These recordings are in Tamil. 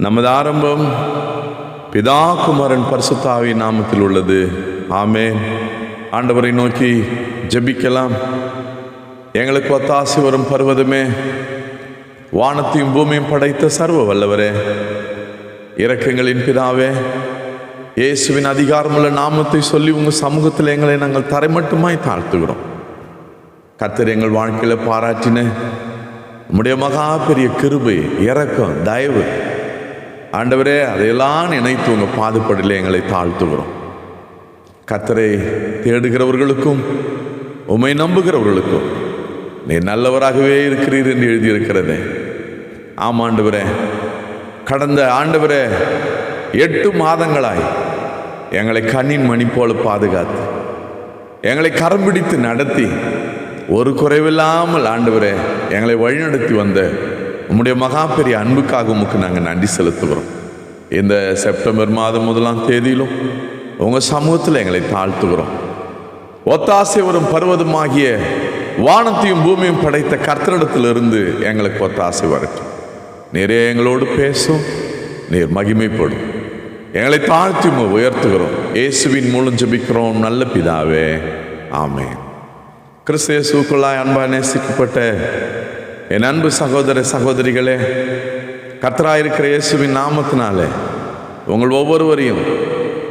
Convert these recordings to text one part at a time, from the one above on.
நமது ஆரம்பம் பிதா குமாரன் பரிசுத்தாவின் நாமத்தில் உள்ளது. ஆமென். ஆண்டவரை நோக்கி ஜெபிக்கலாம். எங்களுக்கு ஒத்தாசை வரும் பர்வதமே, வானத்தையும் பூமியும் படைத்த சர்வ வல்லவரே, இரக்கங்களின் பிதாவே, இயேசுவின் அதிகாரமுள்ள நாமத்தை சொல்லி உங்கள் சமூகத்தில் எங்களை நாங்கள் தரைமட்டுமாய் தாழ்த்துகிறோம். கர்த்தர் எங்கள் வாழ்க்கையில் பாராட்டின நம்முடைய மகா பெரிய கிருபை, இரக்கம், தயவு ஆண்டவரே, அதையெல்லாம் நினைத்து உங்கள் பாதுபடியில் எங்களை தாழ்த்துகிறோம். கர்த்தரை தேடுகிறவர்களுக்கும் உம்மை நம்புகிறவர்களுக்கும் நீர் நல்லவராகவே இருக்கிறீர் என்று எழுதியிருக்கிறதே. ஆம் ஆண்டவரே, கடந்த ஆண்டவரே 8 மாதங்களாய் எங்களை கண்ணின் மணி போல பாதுகாத்து எங்களை கரம் பிடித்து நடத்தி ஒரு குறைவில்லாமல் ஆண்டவரே எங்களை வழிநடத்தி வந்த உம்முடைய மகா பெரிய அன்புக்காக உமக்கு நாங்கள் நன்றி செலுத்துகிறோம். இந்த செப்டம்பர் மாதம் 1ஆம் தேதியிலும் உங்கள் சமூகத்தில் எங்களை தாழ்த்துகிறோம். ஒத்தாசை வரும் பர்வதமாகிய வானத்தையும் பூமியும் படைத்த கர்த்தரிடத்திலிருந்து எங்களுக்கு ஒத்தாசை வரட்டும். நீரே எங்களோடு பேசும், நீர் மகிமைப்படும். எங்களை தாழ்த்தி உயர்த்துகிறோம். இயேசுவின் மூலம் ஜெபிக்கிறோம் நல்ல பிதாவே, ஆமென். கிறிஸ்து இயேசுவுக்குள்ளாய் அன்பாக நேசிக்கப்பட்ட என் அன்பு சகோதர சகோதரிகளே, கர்த்தராயிருக்கிற இயேசுவின் நாமத்தினாலே உங்கள் ஒவ்வொருவரையும்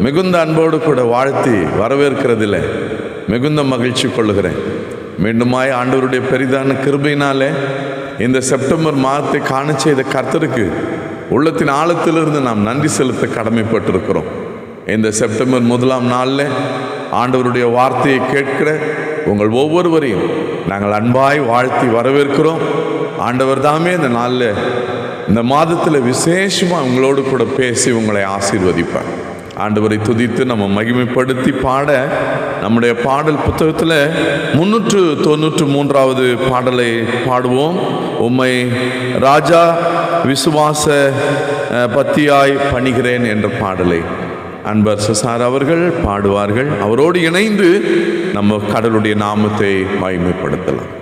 மிகுந்த அன்போடு கூட வாழ்த்தி வரவேற்கிறதில் மிகுந்த மகிழ்ச்சி கொள்ளுகிறேன். மீண்டுமாய் ஆண்டவருடைய பெரிதான கிருபையினாலே இந்த செப்டம்பர் மாதத்தை காண செய்த கர்த்தருக்கு உள்ளத்தின் ஆழத்திலிருந்து நாம் நன்றி செலுத்த கடமைப்பட்டிருக்கிறோம். இந்த செப்டம்பர் 1ஆம் நாளில் ஆண்டவருடைய வார்த்தையை கேட்கிற உங்கள் ஒவ்வொருவரையும் நாங்கள் அன்பாய் வாழ்த்தி வரவேற்கிறோம். ஆண்டவர் தாமே இந்த நாளில், இந்த மாதத்தில் விசேஷமாக உங்களோடு கூட பேசி உங்களை ஆசீர்வதிப்பார். ஆண்டவரை துதித்து நம்ம மகிமைப்படுத்தி பாட நம்முடைய பாடல் புத்தகத்தில் 393வது பாடலை பாடுவோம். உம்மை ராஜா விசுவாச பத்தியாய் பணிகிறேன் என்ற பாடலை அன்பர் சசார் அவர்கள் பாடுவார்கள். அவரோடு இணைந்து நம்ம கடவுளுடைய நாமத்தை மகிமைப்படுத்தலாம்.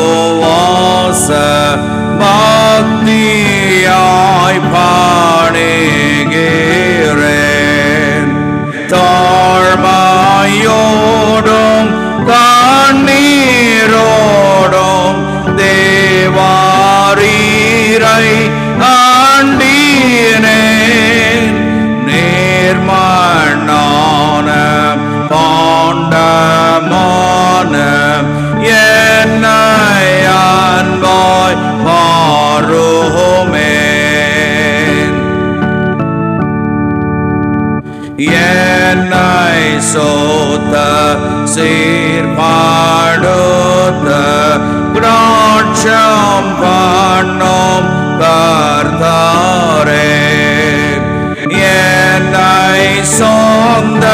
விசுவாச பக்தியாய் பாடுகிறேன். தாழ்மையோடும் கண்ணீரோடும் தேவாரீரை ஆண்டினேன். நேர்மண்ணான பாண்டமான என்னை அன்பாய் பாருமேன். என்னை சோத்த சீர்பாடுத்த கிராட்சம் பண்ணும் கர்த்தாரே, என்னை சொந்த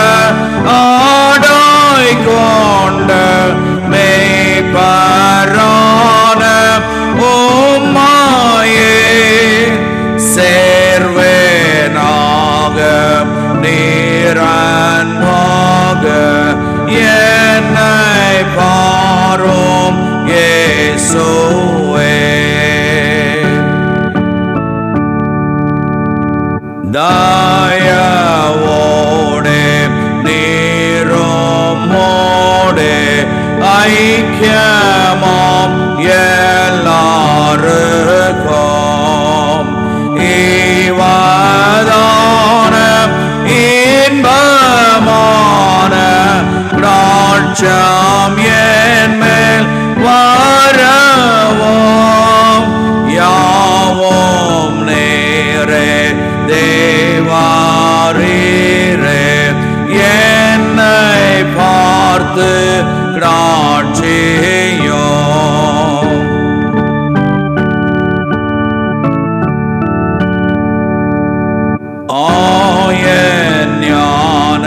ஆடாய் கொண்ட மேய்ப்பரான உம்மையே சேர்வேனாக நீரன்பாக என்னை பாரும் இயேசுவே. தயவோடே நீரோமோடே ஐக்கியமாம் எல்லாருக்கும் ஈவதான இன்பமான ராட்சம் என் மேல் வரவும். யாவும் நேரே தேவாரீரே என்னை பார்த்து கிராட்சியோ. ஆய ஞான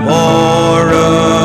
பொழுது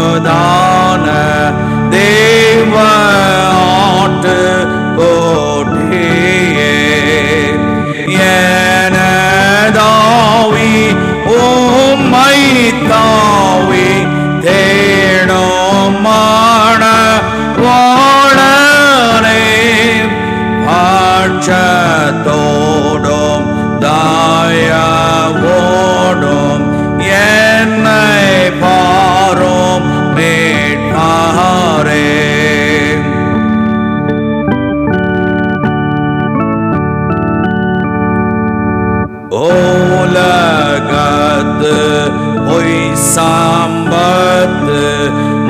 பொய் சம்பத்து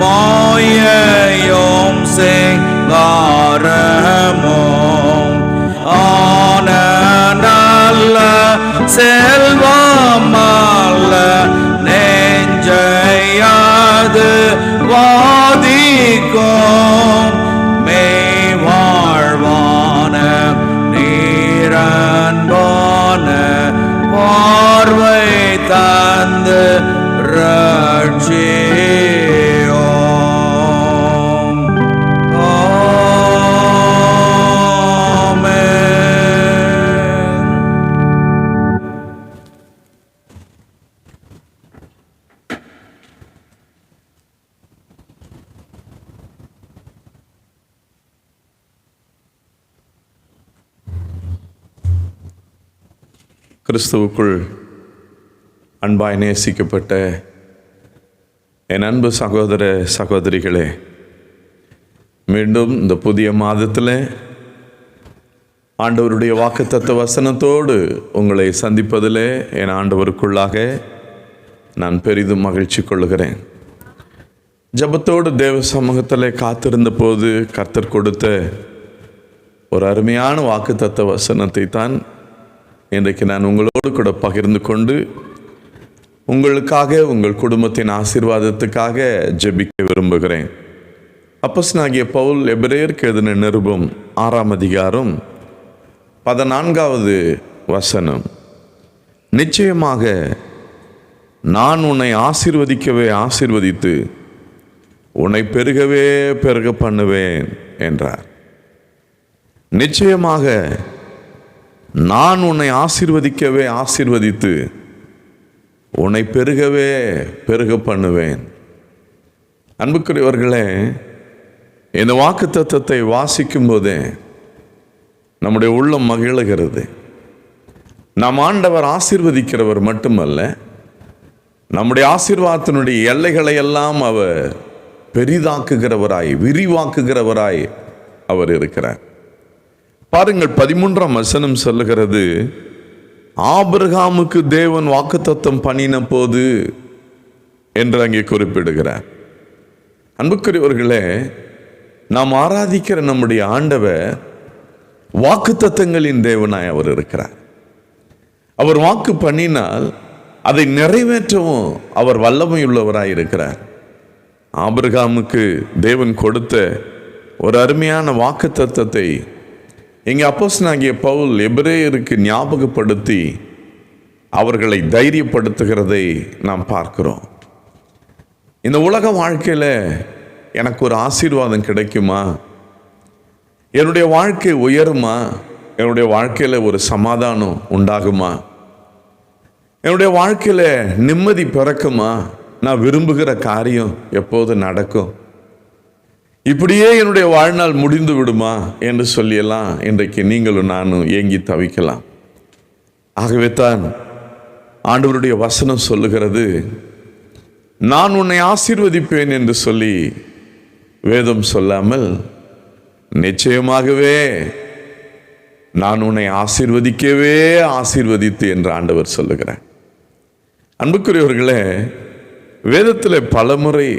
மாயையும் சிங்காரமும் ஆன நல்ல செல்வமல்ல நெஞ்சையாது வாதிக்கும் மெய்வாழ்வான நீரன்பான பார்வை தந்து ரட்சியோம். ஆமென். கிறிஸ்துவுக்குள் அன்பாய் நேசிக்கப்பட்ட என் அன்பு சகோதர சகோதரிகளே, மீண்டும் இந்த புதிய மாதத்தில் ஆண்டவருடைய வாக்குத்தத்த வசனத்தோடு உங்களை சந்திப்பதில் என் ஆண்டவருக்குள்ளாக நான் பெரிதும் மகிழ்ச்சி கொள்கிறேன். ஜெபத்தோடு தேவ சமூகத்தில் காத்திருந்த போது கர்த்தர் கொடுத்த ஒரு அருமையான வாக்குத்தத்த வசனத்தை தான் இன்றைக்கு நான் உங்களோடு கூட பகிர்ந்து கொண்டு உங்களுக்காக உங்கள் குடும்பத்தின் ஆசீர்வாதத்துக்காக ஜெபிக்க விரும்புகிறேன். அப்போஸ்தலனாகிய பவுல் எபிரேயருக்கு எழுதின நிருபம் 6ஆம் அதிகாரம் 14வது வசனம், நிச்சயமாக நான் உன்னை ஆசீர்வதிக்கவே ஆசீர்வதித்து உன்னை பெருகவே பெருக பண்ணுவேன் என்றார். நிச்சயமாக நான் உன்னை ஆசீர்வதிக்கவே ஆசீர்வதித்து உன்னை பெருகவே பெருக பண்ணுவேன். அன்புக்குரியவர்களே, இந்த வாக்குத்தத்தத்தை வாசிக்கும் போதே நம்முடைய உள்ளம் மகிழுகிறது. நம் ஆண்டவர் ஆசீர்வதிக்கிறவர் மட்டுமல்ல, நம்முடைய ஆசீர்வாதத்தினுடைய எல்லைகளை எல்லாம் அவர் பெரிதாக்குகிறவராய் விரிவாக்குகிறவராய் அவர் இருக்கிறார். பாருங்கள், 13ஆம் வசனம் சொல்லுகிறது, ஆபிரகாமுக்கு தேவன் வாக்குத்தத்தம் பண்ணின போது என்று அங்கே குறிப்பிடுகிறார். அன்புக்குரியவர்களே, நாம் ஆராதிக்கிற நம்முடைய ஆண்டவர் வாக்குத்தத்தங்களின் தேவனாய் அவர் இருக்கிறார். அவர் வாக்கு பண்ணினால் அதை நிறைவேற்றவும் அவர் வல்லமையுள்ளவராய் இருக்கிறார். ஆபிரகாமுக்கு தேவன் கொடுத்த ஒரு அருமையான வாக்குத்தத்தத்தை இங்கே அப்போஸ்தலனாகிய பவுல் எபிரேயருக்கு ஞாபகப்படுத்தி அவர்களை தைரியப்படுத்துகிறதை நாம் பார்க்கிறோம். இந்த உலக வாழ்க்கையில் எனக்கு ஒரு ஆசீர்வாதம் கிடைக்குமா, என்னுடைய வாழ்க்கை உயருமா, என்னுடைய வாழ்க்கையில் ஒரு சமாதானம் உண்டாகுமா, என்னுடைய வாழ்க்கையில் நிம்மதி பிறக்குமா, நான் விரும்புகிற காரியம் எப்போது நடக்கும், இப்படியே என்னுடைய வாழ்நாள் முடிந்து விடுமா என்று சொல்லியெல்லாம் இன்றைக்கு நீங்களும் நானும் ஏங்கி தவிக்கலாம். ஆகவே தான் ஆண்டவருடைய வசனம் சொல்லுகிறது, நான் உன்னை ஆசீர்வதிப்பேன் என்று சொல்லி வேதம் சொல்லாமல் நிச்சயமாகவே நான் உன்னை ஆசீர்வதிக்கவே ஆசீர்வதித்து என்று ஆண்டவர் சொல்லுகிறார். அன்புக்குரியவர்களே, வேதத்தில் பலமுறை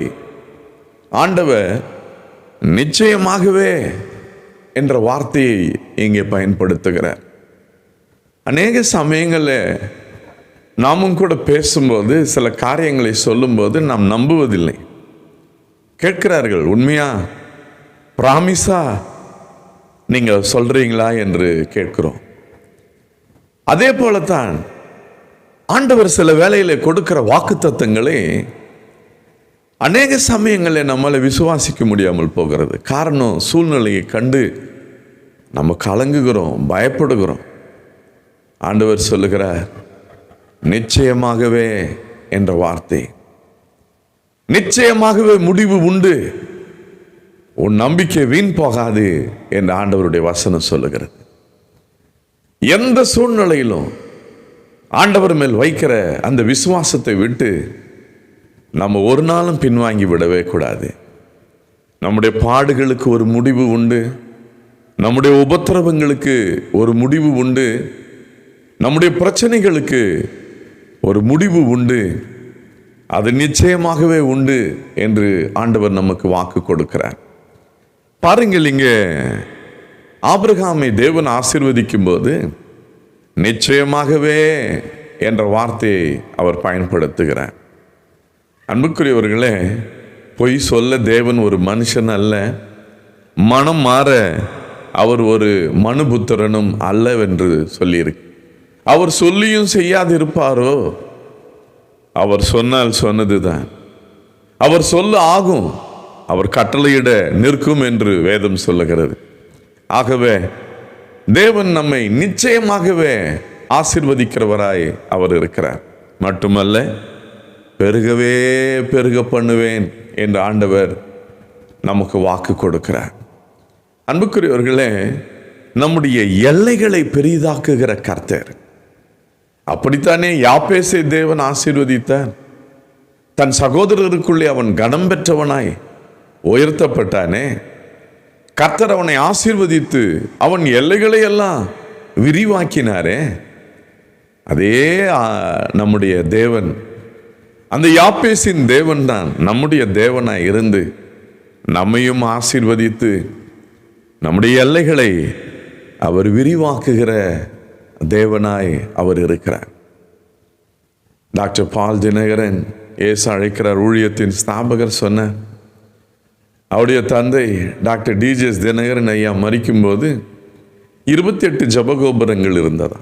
ஆண்டவர் நிச்சயமாகவே என்ற வார்த்தையை இங்கே பயன்படுத்துகிறார். அநேக சமயங்களில் நாமும் கூட பேசும்போது சில காரியங்களை சொல்லும்போது நாம் நம்புவதில்லை. கேட்கிறார்கள், உண்மையா பிராமிஸா நீங்கள் சொல்றீங்களா என்று கேட்கிறோம். அதே போலத்தான் ஆண்டவர் சில வேளையில கொடுக்கிற வாக்குத்தத்தங்களை அநேக சமயங்களில் நம்மளை விசுவாசிக்க முடியாமல் போகிறது. காரணம், சூழ்நிலையை கண்டு நம்ம கலங்குகிறோம், பயப்படுகிறோம். ஆண்டவர் சொல்லுகிறார், நிச்சயமாகவே என்ற வார்த்தை, நிச்சயமாகவே முடிவு உண்டு, உன் நம்பிக்கை வீண் போகாது என்று ஆண்டவருடைய வசனம் சொல்லுகிறது. எந்த சூழ்நிலையிலும் ஆண்டவர் மேல் வைக்கிற அந்த விசுவாசத்தை விட்டு நம்ம ஒரு நாளும் பின்வாங்கி விடவே கூடாது. நம்முடைய பாடுகளுக்கு ஒரு முடிவு உண்டு, நம்முடைய உபத்திரவங்களுக்கு ஒரு முடிவு உண்டு, நம்முடைய பிரச்சனைகளுக்கு ஒரு முடிவு உண்டு. அது நிச்சயமாகவே உண்டு என்று ஆண்டவர் நமக்கு வாக்கு கொடுக்கிறார். பாருங்கள், இங்கே ஆபிரகாமை தேவன் ஆசீர்வதிக்கும் போது நிச்சயமாகவே என்ற வார்த்தையை அவர் பயன்படுத்துகிறார். அன்புக்குரியவர்களே, பொய் சொல்ல தேவன் ஒரு மனுஷன் அல்ல, மனம் மாற அவர் ஒரு மனுபுத்திரனும் அல்லவென்று சொல்லியிருக்கு. அவர் சொல்லியும் செய்யாது இருப்பாரோ? அவர் சொன்னால் சொன்னதுதான், அவர் சொல்ல ஆகும், அவர் கட்டளையிட நிற்கும் என்று வேதம் சொல்லுகிறது. ஆகவே தேவன் நம்மை நிச்சயமாகவே ஆசீர்வதிக்கிறவராய் அவர் இருக்கிறார். மட்டுமல்ல, பெருகவே பெருக பண்ணுவேன் என்று ஆண்டவர் நமக்கு வாக்கு கொடுக்கிறார். அன்புக்குரியவர்களே, நம்முடைய எல்லைகளை பெரிதாக்குகிற கர்த்தர். அப்படித்தானே யாப்பேசை தேவன் ஆசீர்வதித்தார். தன் சகோதரருக்குள்ளே அவன் கனம் பெற்றவனாய் உயர்த்தப்பட்டானே. கர்த்தர் அவனை ஆசீர்வதித்து அவன் எல்லைகளை எல்லாம் விரிவாக்கினாரே. அதே நம்முடைய தேவன், அந்த யாப்பேசின் தேவன் தான் நம்முடைய தேவனாய் இருந்து நம்மையும் ஆசீர்வதித்து நம்முடைய எல்லைகளை அவர் விரிவாக்குகிற தேவனாய் அவர் இருக்கிறார். டாக்டர் பால் தினகரன், ஏசு அழைக்கிறார் ஊழியத்தின் ஸ்தாபகர், சொன்னார், அவருடைய தந்தை டாக்டர் டிஜிஎஸ் தினகரன் ஐயா மரிக்கும்போது 28 ஜபகோபுரங்கள் இருந்ததா.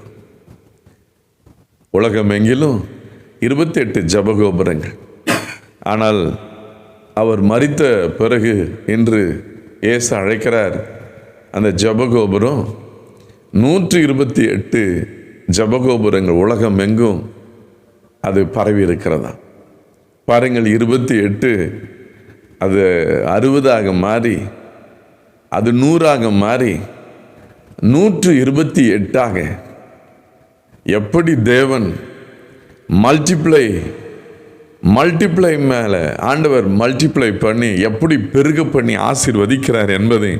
உலகம் எங்கிலும் 28 ஜபகோபுரங்கள். ஆனால் அவர் மரித்த பிறகு இன்று ஏசு அழைக்கிறார், அந்த ஜபகோபுரம் 128 ஜபகோபுரங்கள் உலகம் எங்கும் அது பரவி இருக்கிறதா. பாருங்கள், 28 அது 60ஆக மாறி, அது 100ஆக மாறி 128ஆக எப்படி தேவன் மல்டிப்ளை மேலே ஆண்டவர் மல்டிப்ளை பண்ணி எப்படி பெருக பண்ணி ஆசீர்வதிக்கிறார் என்பதை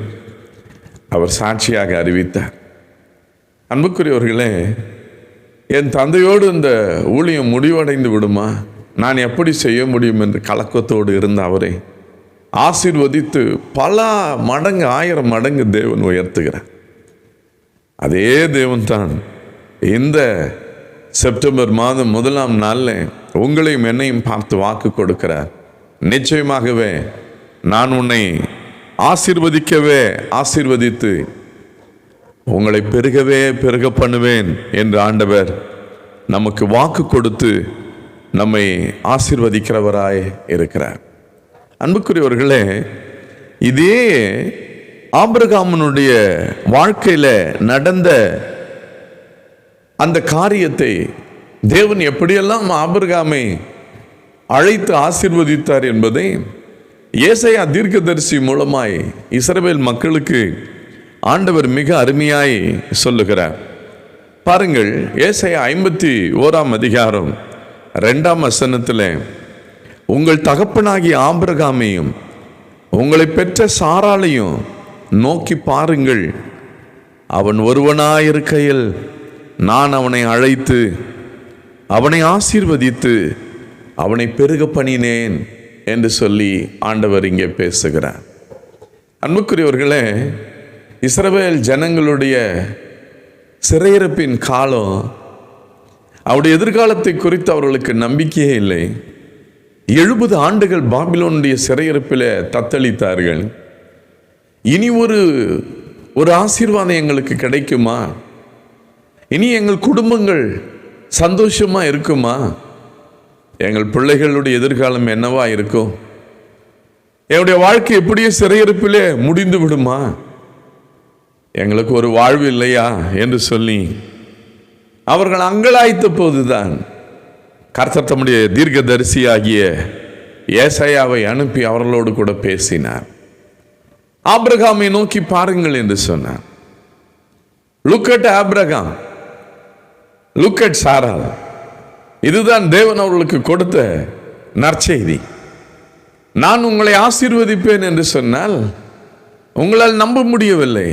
அவர் சாட்சியாக அறிவித்தார். அன்புக்குரியவர்களே, என் தந்தையோடு இந்த ஊழியம் முடிவடைந்து விடுமா, நான் எப்படி செய்ய முடியும் என்று கலக்கத்தோடு இருந்த அவரை ஆசீர்வதித்து பல மடங்கு 1000 மடங்கு தேவன் உயர்த்துகிறார். அதே தேவன் தான் இந்த செப்டம்பர் மாதம் 1ஆம் நாளில் உங்களையும் என்னையும் பார்த்து வாக்கு கொடுக்கிறார். நிச்சயமாகவே நான் உன்னை ஆசீர்வதித்து உங்களை பெருகவே பெருக பண்ணுவேன் என்று ஆண்டவர் நமக்கு வாக்கு கொடுத்து நம்மை ஆசீர்வதிக்கிறவராய் இருக்கிறார். அன்புக்குரியவர்களே, இதே ஆபிரகாமனுடைய வாழ்க்கையில் நடந்த அந்த காரியத்தை தேவன் எப்படியெல்லாம் ஆபிரகாமை அழைத்து ஆசீர்வதித்தார் என்பதை ஏசாயா தீர்க்கதரிசி மூலமாய் இஸ்ரவேல் மக்களுக்கு ஆண்டவர் மிக அருமையாய் சொல்லுகிறார். பாருங்கள், ஏசாயா 51ஆம் அதிகாரம் 2ஆம் வசனத்தில், உங்கள் தகப்பனாகிய ஆபிரகாமையும் உங்களை பெற்ற சாராளையும் நோக்கி பாருங்கள், அவன் ஒருவனாயிருக்கையில் நான் அவனை அழைத்து அவனை ஆசீர்வதித்து அவனை பெருக பண்ணினேன் என்று சொல்லி ஆண்டவர் இங்கே பேசுகிறார். அன்புக்குரியவர்களே, இஸ்ரவேல் ஜனங்களுடைய சிறையிருப்பின் காலம், அவருடைய எதிர்காலத்தை குறித்து அவர்களுக்கு நம்பிக்கையே இல்லை. 70 ஆண்டுகள் பாபிலோனுடைய சிறையிருப்பில் தத்தளித்தார்கள். இனி ஒரு ஆசீர்வாதம் எங்களுக்கு கிடைக்குமா? இனி எங்கள் குடும்பங்கள் சந்தோஷமா இருக்குமா? எங்கள் பிள்ளைகளுடைய எதிர்காலம் என்னவா இருக்கும்? என்னுடைய வாழ்க்கை எப்படியே சிறையிருப்பிலே முடிந்து விடுமா? எங்களுக்கு ஒரு வாழ்வு இல்லையா என்று சொல்லி அவர்கள் அங்கலாய்த்த போதுதான் கர்த்தர் தம்முடைய தீர்க்கதரிசியாகிய ஏசாயாவை அனுப்பி அவர்களோடு கூட பேசினார். ஆபிரகாமை நோக்கி பாருங்கள் என்று சொன்னார். Look at Abraham, look at Sarah. இதுதான் தேவன் அவர்களுக்கு கொடுத்த நற்செய்தி. நான் உங்களை ஆசீர்வதிப்பேன் என்று சொன்னால் உங்களால் நம்ப முடியவில்லை.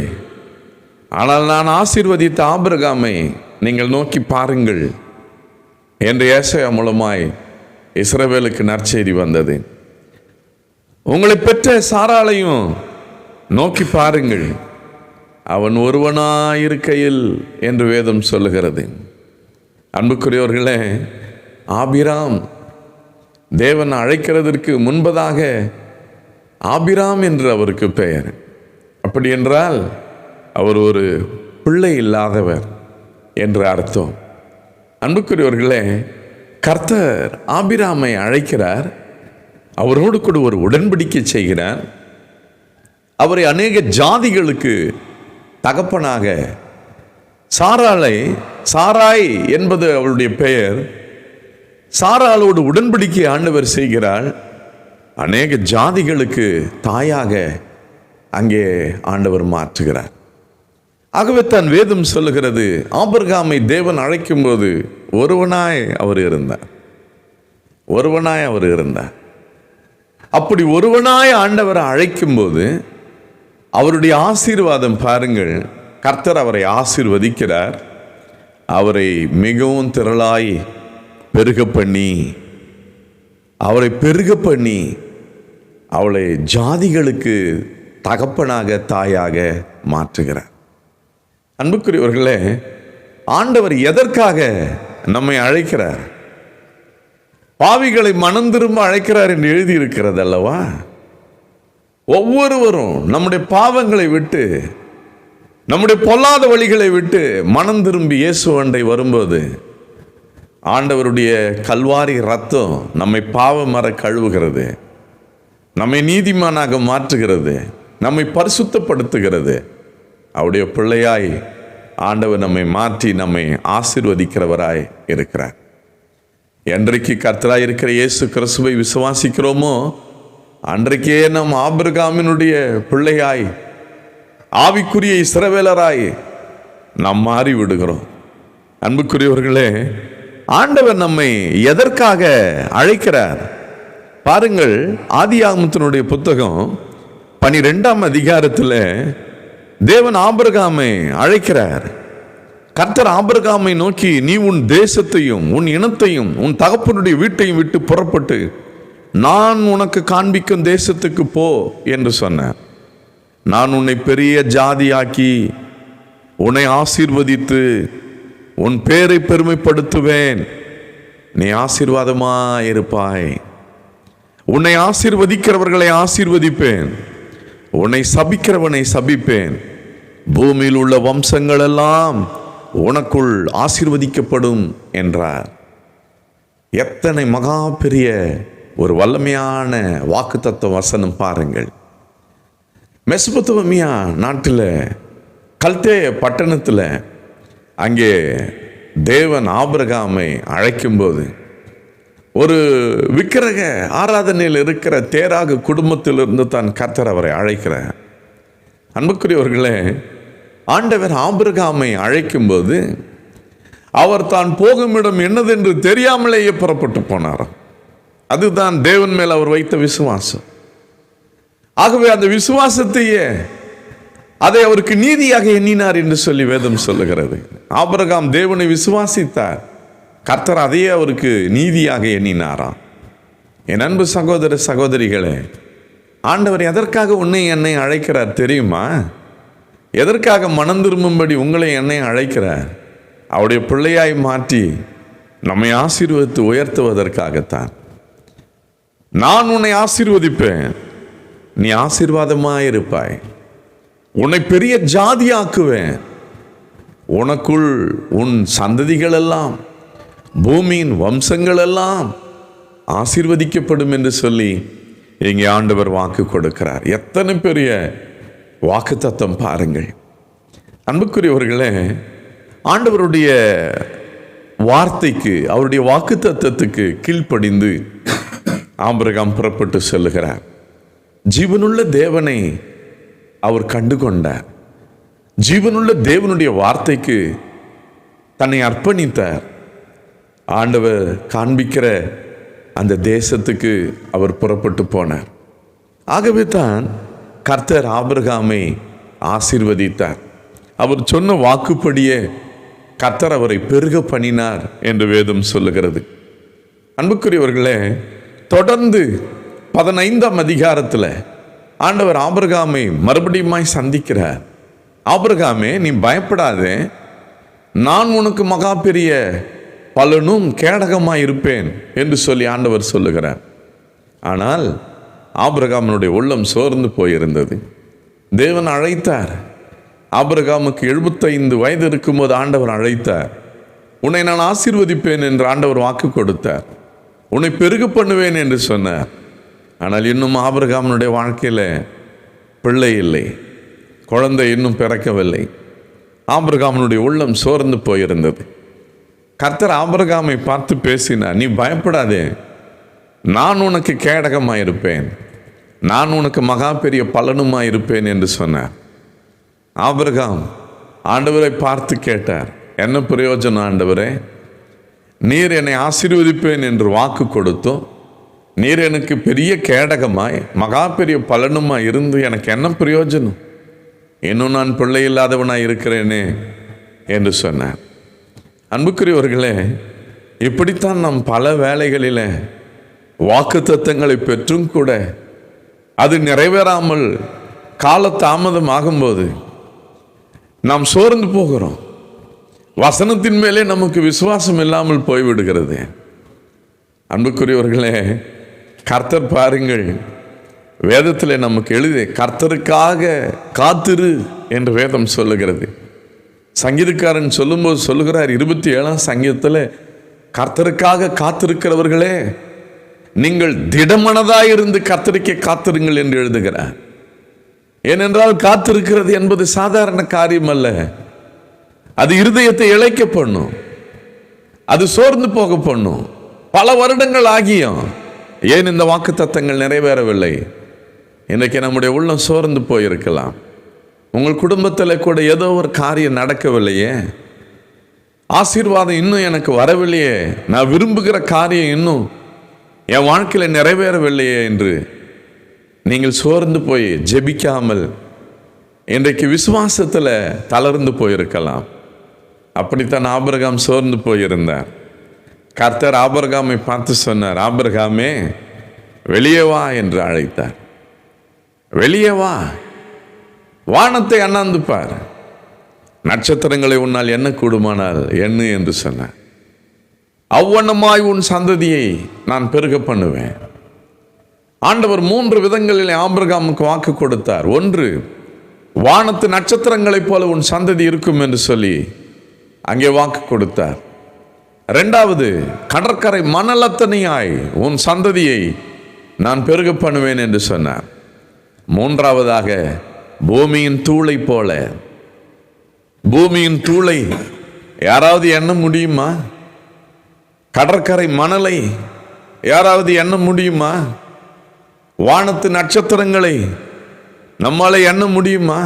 ஆனால் நான் ஆசீர்வதித்த ஆபிரகாமை நீங்கள் நோக்கி பாருங்கள் என்று ஏசாயா மூலமாய் இஸ்ரவேலுக்கு நற்செய்தி வந்தது. உங்களை பெற்ற சாராளையும் நோக்கி பாருங்கள், அவன் ஒருவனாயிருக்கையில் என்று வேதம் சொல்லுகிறது. அன்புக்குரியவர்களே, ஆபிராம் தேவன் அழைக்கிறதற்கு முன்பதாக ஆபிராம் என்று அவருக்கு பெயர். அப்படி என்றால் அவர் ஒரு பிள்ளை இல்லாதவர் என்று அர்த்தம். அன்புக்குரியவர்களே, கர்த்தர் ஆபிராமை அழைக்கிறார், அவரோடு கூட ஒரு உடன்படிக்கை செய்கிறார். அவரை அநேக ஜாதிகளுக்கு தகப்பனாக, சாராய் என்பது அவளுடைய பெயர், சாராளோடு உடன்படிக்கை ஆண்டவர் செய்கிறார். அநேக ஜாதிகளுக்கு தாயாக அங்கே ஆண்டவர் மாற்றுகிறார். ஆகவே தான் வேதம் சொல்லுகிறது, ஆபிரகாமை தேவன் அழைக்கும் போது ஒருவனாய் அவர் இருந்தார். அப்படி ஒருவனாய் ஆண்டவரை அழைக்கும் போது அவருடைய ஆசீர்வாதம் பாருங்கள். கர்த்தர் அவரை ஆசீர்வதிக்கிறார். அவரை மிகவும் திரளாய் பெருக பண்ணி அவளை ஜாதிகளுக்கு தகப்பனாக, தாயாக மாற்றுகிறார். அன்புக்குரியவர்களே, ஆண்டவர் எதற்காக நம்மை அழைக்கிறார்? பாவிகளை மனம் திரும்ப அழைக்கிறார் என்று எழுதியிருக்கிறது அல்லவா? ஒவ்வொருவரும் நம்முடைய பாவங்களை விட்டு, நம்முடைய பொல்லாத வழிகளை விட்டு மனம் திரும்பி இயேசு அண்டை வரும்போது ஆண்டவருடைய கல்வாரி ரத்தம் நம்மை பாவமற கழுவுகிறது, நம்மை நீதிமானாக மாற்றுகிறது, நம்மை பரிசுத்தப்படுத்துகிறது. அவருடைய பிள்ளையாய் ஆண்டவர் நம்மை மாற்றி நம்மை ஆசீர்வதிக்கிறவராய் இருக்கிறார். என்றைக்கு கர்த்தராய் இருக்கிற இயேசு கிறிஸ்துவை விசுவாசிக்கிறோமோ அன்றைக்கே நம் ஆபிரகாமினுடைய பிள்ளையாய், ஆவிக்குரிய இஸ்ரவேலராய் நாம் மாறி விடுகிறோம். அன்புக்குரியவர்களே, ஆண்டவர் நம்மை எதற்காக அழைக்கிறார் பாருங்கள். ஆதியாகமத்தினுடைய புத்தகம் 12ஆம் அதிகாரத்தில் தேவன் ஆபிரகாமை அழைக்கிறார். கர்த்தர் ஆபிரகாமை நோக்கி, நீ உன் தேசத்தையும் உன் இனத்தையும் உன் தகப்பனுடைய வீட்டையும் விட்டு புறப்பட்டு நான் உனக்கு காண்பிக்கும் தேசத்துக்கு போ என்று சொன்னார். நான் உன்னை பெரிய ஜாதியாக்கி உன்னை ஆசீர்வதித்து உன் பேரை பெருமைப்படுத்துவேன், நீ ஆசீர்வாதமாயிருப்பாய். உன்னை ஆசீர்வதிக்கிறவர்களை ஆசீர்வதிப்பேன், உன்னை சபிக்கிறவனை சபிப்பேன். பூமியில் உள்ள வம்சங்கள் எல்லாம் உனக்குள் ஆசீர்வதிக்கப்படும் என்றார். எத்தனை மகா பெரிய ஒரு வல்லமையான வாக்குத்தத்த வசனம் பாருங்கள். மெசொப்பொத்தாமியா நாட்டில் கல்தே பட்டணத்தில் அங்கே தேவன் ஆபிரகாமை அழைக்கும்போது ஒரு விக்கிரக ஆராதனையில் இருக்கிற தேராக குடும்பத்திலிருந்து தான் கர்த்தர் அவரை அழைக்கிறார். அன்புக்குரியவர்களே, ஆண்டவர் ஆபிரகாமை அழைக்கும்போது அவர் தான் போகும் இடம் என்னதென்று தெரியாமலேயே புறப்பட்டு போனார். அதுதான் தேவன் மேல் அவர் வைத்த விசுவாசம். ஆகவே அந்த விசுவாசத்தையே அதை அவருக்கு நீதியாக எண்ணினார் என்று சொல்லி வேதம் சொல்லுகிறது. ஆபிரகாம் தேவனை விசுவாசித்தார், கர்த்தர் அதையே அவருக்கு நீதியாக எண்ணினாராம். என் அன்பு சகோதர சகோதரிகளே, ஆண்டவர் எதற்காக உன்னை என்னை அழைக்கிறார் தெரியுமா? எதற்காக மனம் திரும்பும்படி உங்களை என்னை அழைக்கிறார்? அவருடைய பிள்ளையாய் மாற்றி நம்மை ஆசீர்வதித்து உயர்த்துவதற்காகத்தான். நான் உன்னை ஆசீர்வதிப்பேன், நீ ஆசீர்வாதமாயிருப்பாய். உன்னை பெரிய ஜாதியாக்குவேன், உனக்குள் உன் சந்ததிகள் எல்லாம், பூமியின் வம்சங்கள் எல்லாம் ஆசீர்வதிக்கப்படும் என்று சொல்லி இங்கே ஆண்டவர் வாக்கு கொடுக்கிறார். எத்தனை பெரிய வாக்கு தத்தம் பாருங்கள். அன்புக்குரியவர்களே, ஆண்டவருடைய வார்த்தைக்கு, அவருடைய வாக்கு தத்தத்துக்கு கீழ்ப்படிந்து ஆபிரகாம் புறப்பட்டு செல்லுகிறார். ஜீவனுள்ள தேவனை அவர் கண்டு கொண்டார். ஜீவனுள்ள தேவனுடைய வார்த்தைக்கு தன்னை அர்ப்பணித்தார். ஆண்டவர் காண்பிக்கிற அந்த தேசத்துக்கு அவர் புறப்பட்டு போனார். ஆகவே தான் கர்த்தர் ஆபிரகாமை ஆசீர்வதித்தார். அவர் சொன்ன வாக்குப்படியே கர்த்தர் அவரை பெருக பண்ணினார் என்று வேதம் சொல்லுகிறது. அன்புக்குரியவர்களே, தொடர்ந்து 15ஆம் அதிகாரத்தில் ஆண்டவர் ஆபிரகாமை மறுபடியுமாய் சந்திக்கிறார். ஆபிரகாமே, நீ பயப்படாதே, நான் உனக்கு மகா பெரிய பலனும் கேடகமாய் இருப்பேன் என்று சொல்லி ஆண்டவர் சொல்லுகிறார். ஆனால் ஆபிரகாமினுடைய உள்ளம் சோர்ந்து போயிருந்தது. தேவன் அழைத்தார். ஆபிரகாமுக்கு 75 வயது இருக்கும்போது ஆண்டவர் அழைத்தார். உன்னை நான் ஆசீர்வதிப்பேன் என்று ஆண்டவர் வாக்கு கொடுத்தார். உன்னை பெருக பண்ணுவேன் என்று சொன்னார். ஆனால் இன்னும் ஆபிரகாமினுடைய வாழ்க்கையில் பிள்ளை இல்லை, குழந்தை இன்னும் பிறக்கவில்லை. ஆபிரகாமினுடைய உள்ளம் சோர்ந்து போயிருந்தது. கர்த்தர் ஆபிரகாமை பார்த்து பேசினார், நீ பயப்படாதே, நான் உனக்கு கேடகமாயிருப்பேன், நான் உனக்கு மகா பெரிய பலனுமாயிருப்பேன் என்று சொன்னார். ஆபிரகாம் ஆண்டவரை பார்த்து கேட்டார், என்ன பிரயோஜனம் ஆண்டவரே? நீர் என்னை ஆசீர்வதிப்பேன் என்று வாக்கு கொடுத்தோம், நீர் எனக்கு பெரிய கேடகமாய் மகா பெரிய பலனுமாய் இருந்து எனக்கு என்ன பிரயோஜனம்? இன்னும் நான் பிள்ளை இல்லாதவனாய் இருக்கிறேனே என்று சொன்னார். அன்புக்குரியவர்களே, இப்படித்தான் நாம் பல வேளைகளில் வாக்கு தத்தங்களை பெற்றும் கூட அது நிறைவேறாமல் கால தாமதம் ஆகும்போது நாம் சோர்ந்து போகிறோம். வசனத்தின் மேலே நமக்கு விசுவாசம் இல்லாமல் போய்விடுகிறது. அன்புக்குரியவர்களே, கர்த்தர் பாருங்கள், வேதத்தில் நமக்கு எழுதி கர்த்தருக்காக காத்திரு என்று வேதம் சொல்லுகிறது. சங்கீதக்காரன் சொல்லும்போது சொல்லுகிறார் 27ஆம் சங்கீதத்தில், கர்த்தருக்காக காத்திருக்கிறவர்களே, நீங்கள் திடமனதாயிருந்து கர்த்தருக்கே காத்திருங்கள் என்று எழுதுகிறார். ஏனென்றால் காத்திருக்கிறது என்பது சாதாரண காரியம் அல்ல. அது இருதயத்தை இளைக்க பண்ணும், அது சோர்ந்து போக பண்ணும். பல வருடங்கள் ஆகியும் ஏன் இந்த வாக்கு தத்தங்கள் நிறைவேறவில்லை? இன்றைக்கு நம்முடைய உள்ளம் சோர்ந்து போயிருக்கலாம். உங்கள் குடும்பத்தில் கூட ஏதோ ஒரு காரியம் நடக்கவில்லையே, ஆசீர்வாதம் இன்னும் எனக்கு வரவில்லையே, நான் விரும்புகிற காரியம் இன்னும் என் வாழ்க்கையில் நிறைவேறவில்லையே என்று நீங்கள் சோர்ந்து போய் ஜெபிக்காமல் இன்றைக்கு விசுவாசத்தில் தளர்ந்து போயிருக்கலாம். அப்படித்தான் ஆபிரகாம் சோர்ந்து போயிருந்தார். கர்த்தர் ஆபிரகாமை பார்த்து சொன்னார், ஆபிரகாமே வெளியே வா என்று அழைத்தார். வெளியே வா, வானத்தை அண்ணாந்து பார், நட்சத்திரங்களை உன்னால் என்ன கூடுமானால் எண்ணு என்று சொன்னார். அவ்வண்ணமாய் உன் சந்ததியை நான் பெருக பண்ணுவேன். ஆண்டவர் 3 விதங்களில் ஆபிரகாமுக்கு வாக்கு கொடுத்தார். ஒன்று, வானத்து நட்சத்திரங்களைப் போல உன் சந்ததி இருக்கும் என்று சொல்லி அங்கே வாக்கு கொடுத்தார். 2வது, கடற்கரை மணலத்தனையாய் உன் சந்ததியை நான் பெருக பண்ணுவேன் என்று சொன்னார். 3வதாக, பூமியின் தூளை போல. பூமியின் தூளை யாராவது எண்ண முடியுமா? கடற்கரை மணலை யாராவது எண்ண முடியுமா? வானத்து நட்சத்திரங்களை நம்மால எண்ண முடியுமா?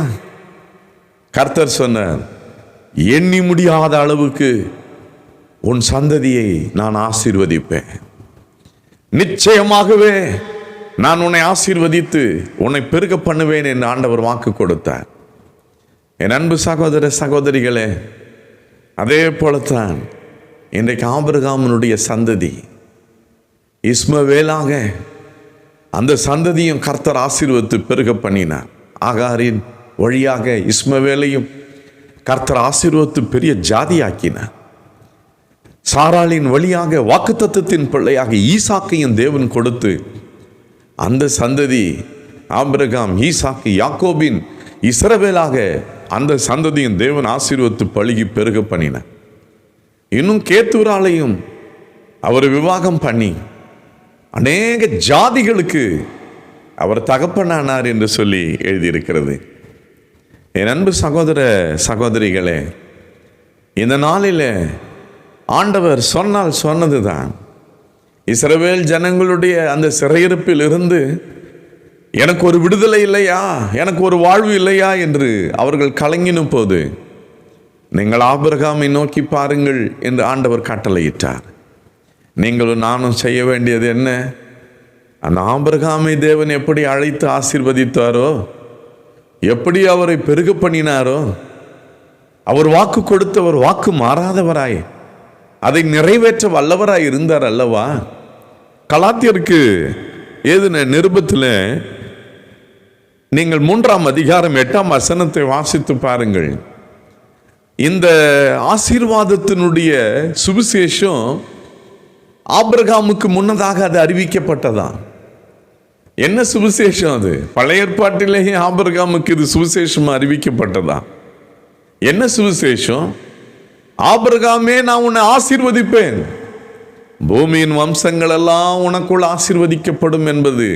கர்த்தர் சொன்னார், எண்ணி முடியாத அளவுக்கு உன் சந்ததியை நான் ஆசீர்வதிப்பேன். நிச்சயமாகவே நான் உன்னை ஆசீர்வதித்து உன்னை பெருக பண்ணுவேன் என்று ஆண்டவர் வாக்கு கொடுத்தார். என் அன்பு சகோதர சகோதரிகளே, அதே போலத்தான் இன்றைக்கு ஆபிரகாமினுடைய சந்ததி இஸ்மவேலாக அந்த சந்ததியும் கர்த்தர் ஆசீர்வதித்து பெருக பண்ணினார். ஆகாரின் வழியாக இஸ்மவேலையும் கர்த்தர் ஆசீர்வதித்து பெரிய ஜாதியாக்கினார். சாராளின் வழியாக வாக்குத்தத்தத்தின் பிள்ளையாக ஈசாக்கையும் தேவன் கொடுத்து அந்த சந்ததி ஆபிரகாம், ஈசாக்கு, யாக்கோபின் இஸ்ரவேலாக அந்த சந்ததியும் தேவன் ஆசீர்வதித்து பழுகி பெருக பண்ணினார். இன்னும் கேத்தூராலையும் அவர் விவாகம் பண்ணி அநேக ஜாதிகளுக்கு அவர் தகப்பனானார் என்று சொல்லி எழுதியிருக்கிறது. என் அன்பு சகோதர சகோதரிகளே, இந்த நாளில் ஆண்டவர் சொன்னால் சொன்னதுதான். இஸ்ரவேல் ஜனங்களுடைய அந்த சிறையிருப்பில் இருந்து எனக்கு ஒரு விடுதலை இல்லையா, எனக்கு ஒரு வாழ்வு இல்லையா என்று அவர்கள் கலங்கின போது, நீங்கள் ஆபிரகாமை நோக்கி பாருங்கள் என்று ஆண்டவர் கட்டளையிட்டார். நீங்களும் நானும் செய்ய வேண்டியது என்ன? அந்த ஆபிரகாமை தேவன் எப்படி அழைத்து ஆசீர்வதித்தாரோ, எப்படி அவரை பெருக பண்ணினாரோ, அவர் வாக்கு கொடுத்தவர் வாக்கு மாறாதவராய் அதை நிறைவேற்ற வல்லவராய் இருந்தார் அல்லவா? கலாத்தியருக்கு எழுதின நிருபத்தில் நீங்கள் 3ஆம் அதிகாரம் 8ஆம் வசனத்தை வாசித்து பாருங்கள். இந்த ஆசீர்வாதத்தினுடைய சுவிசேஷம் ஆபிரகாமுக்கு முன்னதாக அது அறிவிக்கப்பட்டதான். என்ன சுவிசேஷம் அது? பழைய ஏற்பாட்டிலேயே ஆபிரகாமுக்கு இது சுவிசேஷம் அறிவிக்கப்பட்டதா? என்ன சுவிசேஷம்? ஆபிரகாமே, நான் உன்னை ஆசீர்வதிப்பேன், பூமியின் வம்சங்கள் எல்லாம் உனக்குள் ஆசீர்வதிக்கப்படும் என்பது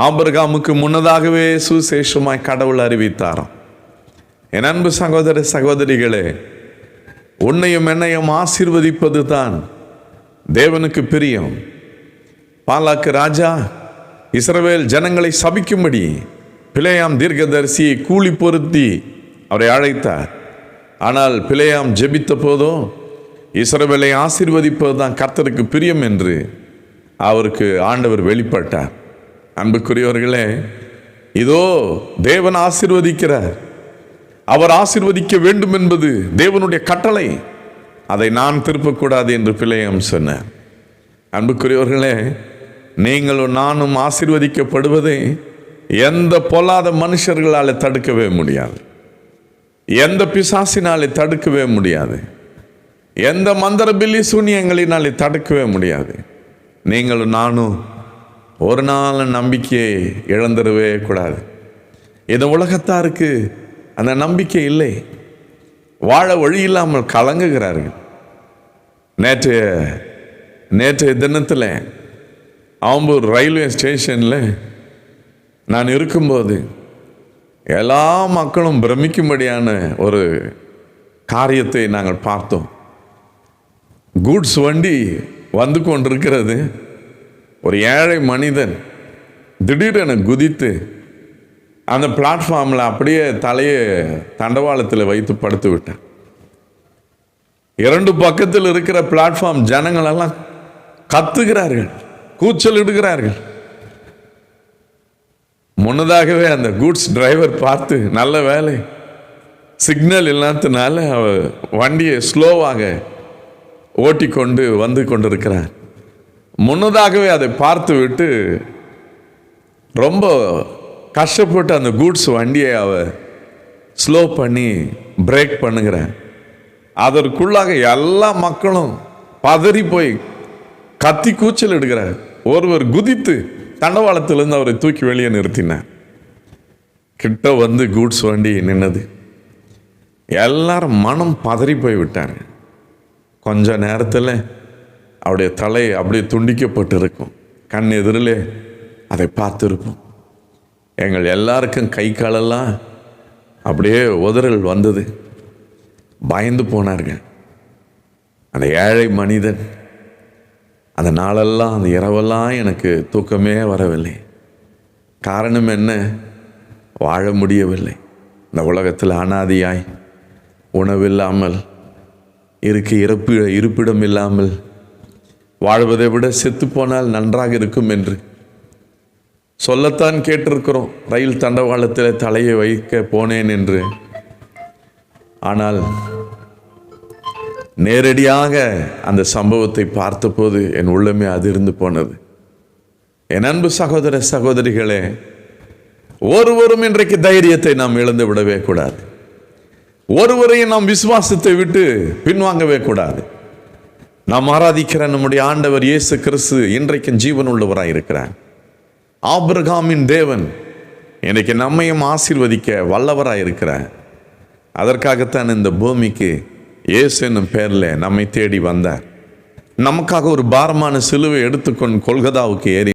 ஆபிரகாமுக்கு முன்னதாகவே சுவிசேஷமாய் கடவுள் அறிவித்தாராம். என் அன்பு சகோதர சகோதரிகளே, உன்னையும் என்னையும் ஆசீர்வதிப்பது தான் தேவனுக்கு பிரியம். பாலாக்கு ராஜா இஸ்ரவேல் ஜனங்களை சபிக்கும்படி பிலேயாம் தீர்க்கதரிசியை கூலி பொருத்தி அவரை அழைத்தார். ஆனால் பிலேயாம் ஜெபித்த போதோ இஸ்ரவேலை ஆசீர்வதிப்பது தான் கர்த்தருக்கு பிரியம் என்று அவருக்கு ஆண்டவர் வெளிப்பட்டார். அன்புக்குரியவர்களே, இதோ தேவன் ஆசீர்வதிக்கிறார். அவர் ஆசீர்வதிக்க வேண்டும் என்பது தேவனுடைய கட்டளை. அதை நான் திருப்பக்கூடாது என்று பிலேயாம் சொன்னார். அன்புக்குரியவர்களே, நீங்களும் நானும் ஆசீர்வதிக்கப்படுவதை எந்த பொல்லாத மனுஷர்களால் தடுக்கவே முடியாது. எந்த பிசாசினாலே தடுக்கவே முடியாது. எந்த மந்திர பில்லி சூனியங்களினாலே தடுக்கவே முடியாது. நீங்களும் நானும் ஒரு நாள் நம்பிக்கையை இழந்துடவே கூடாது. இந்த உலகத்தாருக்கு அந்த நம்பிக்கை இல்லை. வாழ வழி இல்லாமல் கலங்குகிறார்கள். நேற்றைய தினத்தில் ஆம்பூர் ரயில்வே ஸ்டேஷனில் நான் இருக்கும்போது எல்லா மக்களும் பிரமிக்கும்படியான ஒரு காரியத்தை நாங்கள் பார்த்தோம். கூட்ஸ் வண்டி வந்து கொண்டிருக்கிறது. ஒரு ஏழை மனிதன் திடீரென குதித்து அந்த பிளாட்ஃபார்மில் அப்படியே தலையை தண்டவாளத்தில் வைத்து படுத்து விட்டான். 2 பக்கத்தில் இருக்கிற பிளாட்ஃபார்ம் ஜனங்களெல்லாம் கத்துகிறார்கள், கூச்சல் இடுகிறார்கள். முன்னதாகவே அந்த கூட்ஸ் டிரைவர் பார்த்து, நல்ல வேலை சிக்னல் இல்லாததுனால அவர் வண்டியை ஸ்லோவாக ஓட்டி கொண்டு வந்து கொண்டிருக்கிறார். முன்னதாகவே அதை பார்த்து விட்டு ரொம்ப கஷ்டப்பட்டு அந்த கூட்ஸ் வண்டியை அவர் ஸ்லோ பண்ணி பிரேக் பண்ணுகிறார். அதற்குள்ளாக எல்லா மக்களும் பதறி போய் கத்தி கூச்சல் எடுக்கிறார். ஒருவர் குதித்து தண்டவாளத்திலிருந்து அவரை தூக்கி வெளியே நிறுத்தினார். கிட்ட வந்து கூட்ஸ் வண்டி நின்னது. எல்லாரும் மனம் பதறி போய் விட்டாங்க. கொஞ்ச நேரத்தில் அவருடைய தலை அப்படியே துண்டிக்கப்பட்டு இருக்கும். கண் எதிரிலே அதை பார்த்துருப்போம். எங்கள் எல்லாருக்கும் கை காலெல்லாம் அப்படியே உதறல் வந்தது. பயந்து போனார்கள். அந்த ஏழை மனிதன் அந்த நாளெல்லாம், அந்த இரவெல்லாம் எனக்கு தூக்கமே வரவில்லை. காரணம் என்ன? வாழ முடியவில்லை. இந்த உலகத்தில் அனாதியாய், உணவில்லாமல், இருப்பிடம் இல்லாமல் வாழ்வதை விட செத்து போனால் நன்றாக இருக்கும் என்று சொல்லத்தான் கேட்டிருக்கிறோம். ரயில் தண்டவாளத்தில் தலையை வைக்க போனேன் என்று. ஆனால் நேரடியாக அந்த சம்பவத்தை பார்த்தபோது என் உள்ளமே அதிர்ந்து போனது. என் அன்பு சகோதர சகோதரிகளே, ஒருவரும் இன்றைக்கு தைரியத்தை நாம் இழந்து விடவே கூடாது. ஒருவரையும் நாம் விசுவாசத்தை விட்டு பின்வாங்கவே கூடாது. நாம் ஆராதிக்கிற நம்முடைய ஆண்டவர் இயேசு கிறிஸ்து இன்றைக்கும் ஜீவன் உள்ளவராய் இருக்கிறார். ஆபிரகாமின் தேவன் இன்றைக்கு நம்மையும் ஆசீர்வதிக்க வல்லவராய் இருக்கிறார். அதற்காகத்தான் இந்த பூமிக்கு இயேசு என்னும் பேரில் நம்மை தேடி வந்தார். நமக்காக ஒரு பாரமான சிலுவை எடுத்துக்கொண்டு கொல்கதாவுக்கு ஏறி